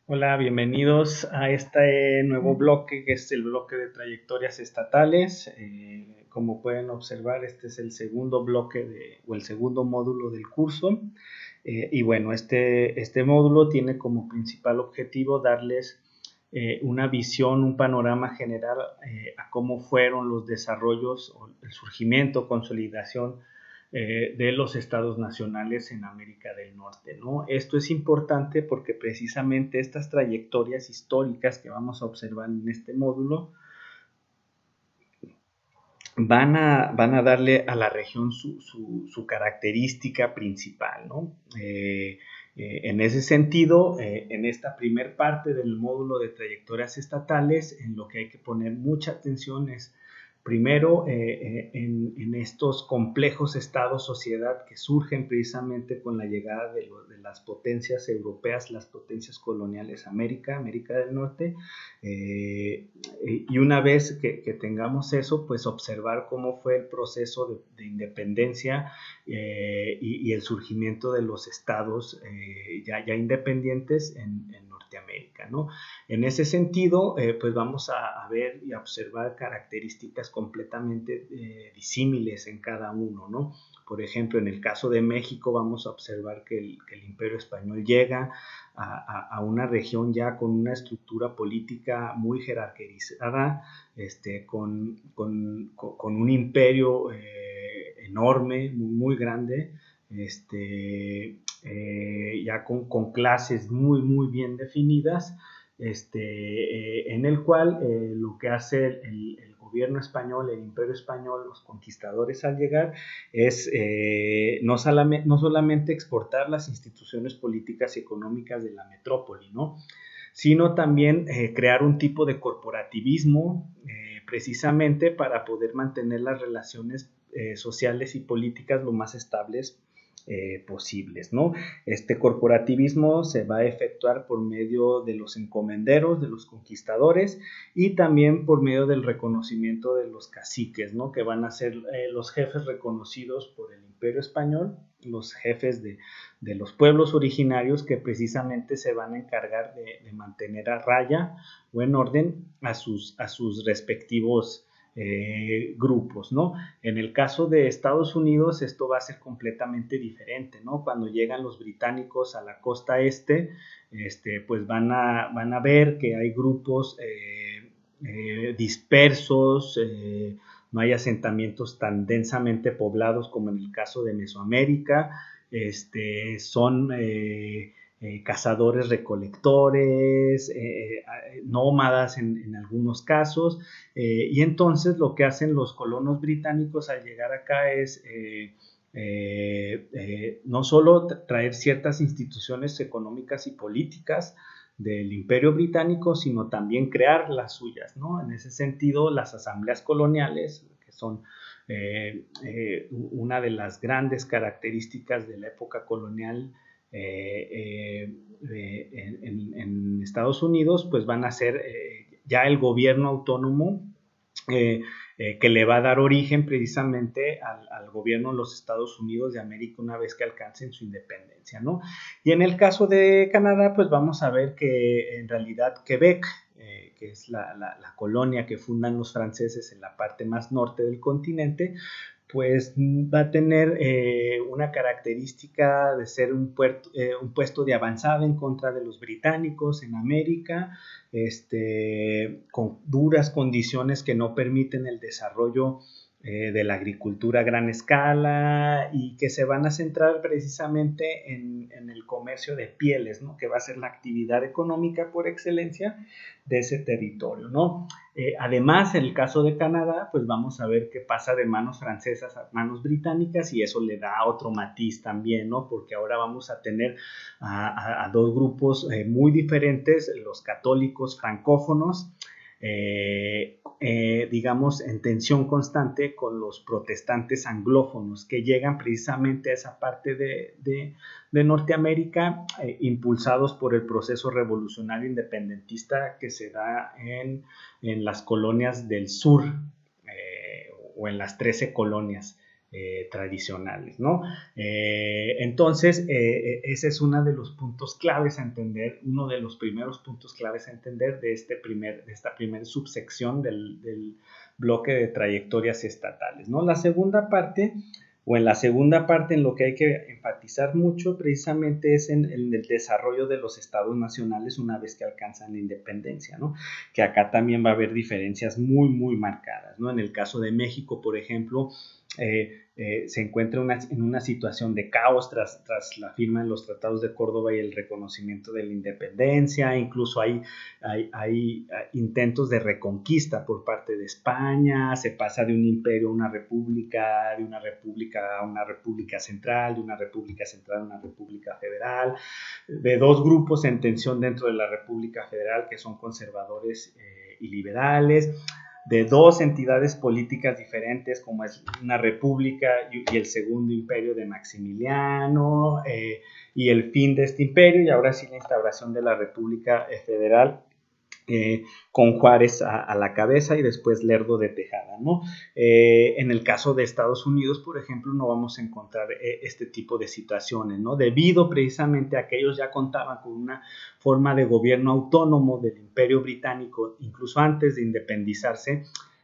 Hola, bienvenidos a este nuevo bloque que es el bloque de trayectorias estatales. Como pueden observar, este es el segundo bloque o el segundo módulo del curso. Y bueno, este módulo tiene como principal objetivo darles una visión, un panorama general a cómo fueron los desarrollos, o el surgimiento, consolidación de los estados nacionales en América del Norte, ¿no? Esto es importante porque precisamente estas trayectorias históricas que vamos a observar en este módulo van a darle a la región su característica principal, ¿no? En ese sentido, en esta primer parte del módulo de trayectorias estatales, en lo que hay que poner mucha atención es, primero, en estos complejos estados-sociedad que surgen precisamente con la llegada de las potencias europeas, las potencias coloniales América del Norte, y una vez que tengamos eso, pues observar cómo fue el proceso de independencia y el surgimiento de los estados ya independientes en Norteamérica, ¿no? En ese sentido, pues vamos a ver y a observar características completamente disímiles en cada uno, ¿no? Por ejemplo, en el caso de México vamos a observar que el Imperio Español llega a una región ya con una estructura política muy jerarquizada, con un imperio enorme, muy grande, ya con clases muy bien definidas, en el cual lo que hace el gobierno español, el imperio español, los conquistadores al llegar, es no solamente exportar las instituciones políticas y económicas de la metrópoli, ¿no? Sino también crear un tipo de corporativismo precisamente para poder mantener las relaciones sociales y políticas lo más estables posibles, ¿no? Este corporativismo se va a efectuar por medio de los encomenderos, de los conquistadores, y también por medio del reconocimiento de los caciques, ¿no? Que van a ser los jefes reconocidos por el Imperio Español, los jefes de los pueblos originarios que precisamente se van a encargar de mantener a raya o en orden a sus respectivos grupos, ¿no? En el caso de Estados Unidos esto va a ser completamente diferente, ¿no? Cuando llegan los británicos a la costa este, pues van a ver que hay grupos dispersos, no hay asentamientos tan densamente poblados como en el caso de Mesoamérica, son cazadores recolectores, nómadas en algunos casos, y entonces lo que hacen los colonos británicos al llegar acá es no solo traer ciertas instituciones económicas y políticas del Imperio Británico, sino también crear las suyas, ¿no? En ese sentido, las asambleas coloniales, que son una de las grandes características de la época colonial en Estados Unidos, pues van a ser ya el gobierno autónomo que le va a dar origen precisamente al gobierno de los Estados Unidos de América una vez que alcancen su independencia, ¿no? Y en el caso de Canadá, pues vamos a ver que en realidad Quebec, que es la colonia que fundan los franceses en la parte más norte del continente, pues va a tener una característica de ser un puesto de avanzada en contra de los británicos en América, con duras condiciones que no permiten el desarrollo de la agricultura a gran escala y que se van a centrar precisamente en el comercio de pieles, ¿no? Que va a ser la actividad económica por excelencia de ese territorio, ¿no? Además, en el caso de Canadá, pues vamos a ver qué pasa de manos francesas a manos británicas y eso le da otro matiz también, ¿no? Porque ahora vamos a tener a dos grupos muy diferentes, los católicos francófonos, digamos, en tensión constante con los protestantes anglófonos que llegan precisamente a esa parte de Norteamérica, impulsados por el proceso revolucionario independentista que se da en las colonias del sur, o en las 13 colonias tradicionales, ¿no? Entonces, ese es uno de los puntos claves a entender, uno de los primeros puntos claves a entender de esta primera subsección del bloque de trayectorias estatales, ¿no? La segunda parte, en la segunda parte, en lo que hay que enfatizar mucho precisamente es en el desarrollo de los estados nacionales una vez que alcanzan la independencia, ¿no? Que acá también va a haber diferencias muy, muy marcadas, ¿no? En el caso de México, por ejemplo, se encuentra en una situación de caos tras la firma de los tratados de Córdoba y el reconocimiento de la independencia. Incluso hay intentos de reconquista por parte de España, se pasa de un imperio a una república, de una república a una república central, de una república central a una república federal, de dos grupos en tensión dentro de la república federal que son conservadores y liberales, de dos entidades políticas diferentes como es una república y el segundo imperio de Maximiliano, y el fin de este imperio y ahora sí la instauración de la república federal, con Juárez a la cabeza y después Lerdo de Tejada, ¿no? En el caso de Estados Unidos, por ejemplo, no vamos a encontrar este tipo de situaciones, ¿no? Debido precisamente a que ellos ya contaban con una forma de gobierno autónomo del Imperio Británico, incluso antes de independizarse.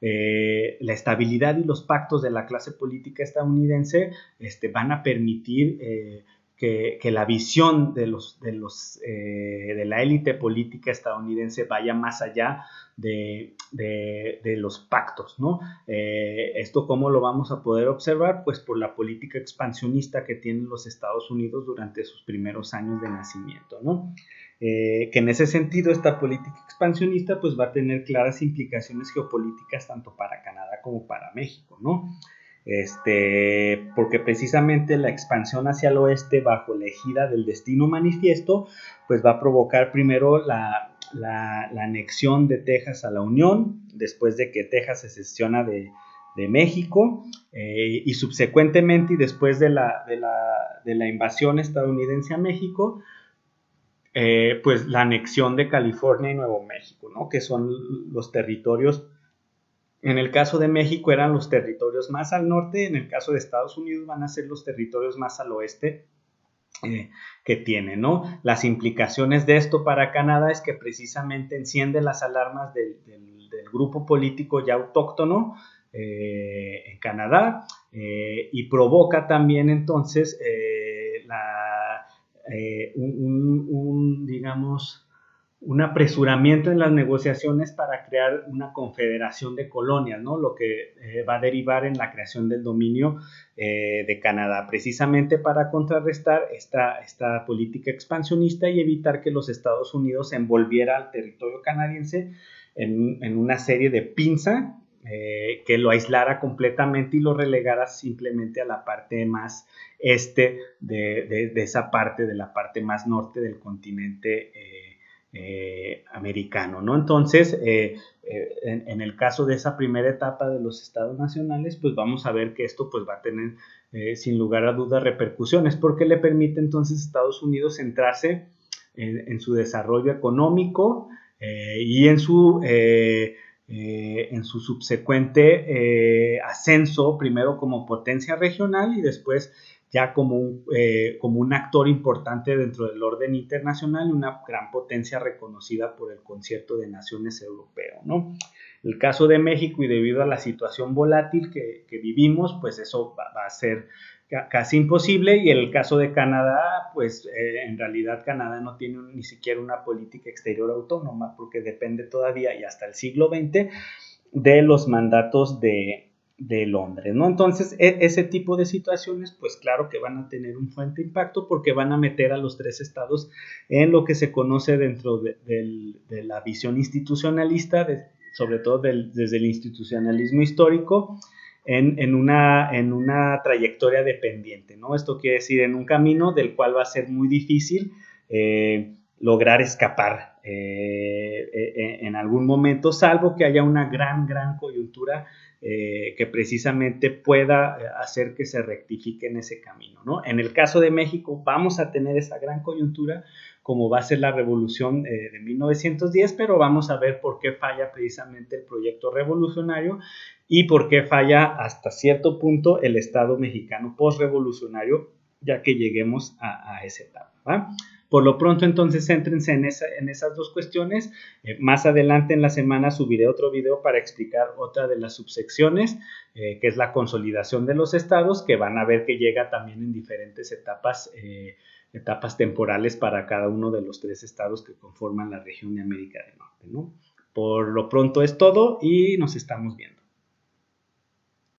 La estabilidad y los pactos de la clase política estadounidense van a permitir que la visión de la élite política estadounidense vaya más allá de los pactos, ¿no? ¿Esto cómo lo vamos a poder observar? Pues por la política expansionista que tienen los Estados Unidos durante sus primeros años de nacimiento, ¿no? Que en ese sentido esta política expansionista pues va a tener claras implicaciones geopolíticas tanto para Canadá como para México, ¿no? Porque precisamente la expansión hacia el oeste bajo la ejida del Destino Manifiesto pues va a provocar primero la anexión de Texas a la Unión, después de que Texas se secesiona de México, y subsecuentemente y después de la invasión estadounidense a México, pues la anexión de California y Nuevo México, ¿no? Que son los territorios. En el caso de México eran los territorios más al norte, en el caso de Estados Unidos van a ser los territorios más al oeste que tiene, ¿no? Las implicaciones de esto para Canadá es que precisamente enciende las alarmas del grupo político ya autóctono en Canadá, y provoca también entonces digamos, un apresuramiento en las negociaciones para crear una confederación de colonias, ¿no? Lo que va a derivar en la creación del dominio de Canadá, precisamente para contrarrestar esta política expansionista y evitar que los Estados Unidos envolviera al territorio canadiense en una serie de pinza que lo aislara completamente y lo relegara simplemente a la parte más este de esa parte, de la parte más norte del continente americano, ¿no? Entonces, en el caso de esa primera etapa de los estados nacionales, pues vamos a ver que esto pues va a tener sin lugar a dudas repercusiones, porque le permite entonces a Estados Unidos centrarse en su desarrollo económico y en su subsecuente ascenso, primero como potencia regional y después ya como un actor importante dentro del orden internacional y una gran potencia reconocida por el Concierto de Naciones Europeo, ¿no? El caso de México, y debido a la situación volátil que vivimos, pues eso va a ser casi imposible, y en el caso de Canadá, pues en realidad Canadá no tiene ni siquiera una política exterior autónoma, porque depende todavía y hasta el siglo XX de los mandatos de Londres, ¿no? Entonces, ese tipo de situaciones, pues claro que van a tener un fuerte impacto porque van a meter a los tres estados en lo que se conoce dentro de la visión institucionalista, sobre todo desde el institucionalismo histórico, en una trayectoria dependiente, ¿no? Esto quiere decir en un camino del cual va a ser muy difícil lograr escapar en algún momento, salvo que haya una gran coyuntura que precisamente pueda hacer que se rectifique en ese camino, ¿no? En el caso de México vamos a tener esa gran coyuntura como va a ser la revolución de 1910, pero vamos a ver por qué falla precisamente el proyecto revolucionario y por qué falla hasta cierto punto el Estado mexicano postrevolucionario, ya que lleguemos a esa etapa, ¿va? Por lo pronto, entonces, céntrense en esas dos cuestiones. Más adelante en la semana subiré otro video para explicar otra de las subsecciones, que es la consolidación de los estados, que van a ver que llega también en diferentes etapas temporales para cada uno de los 3 estados que conforman la región de América del Norte, ¿no? Por lo pronto es todo y nos estamos viendo.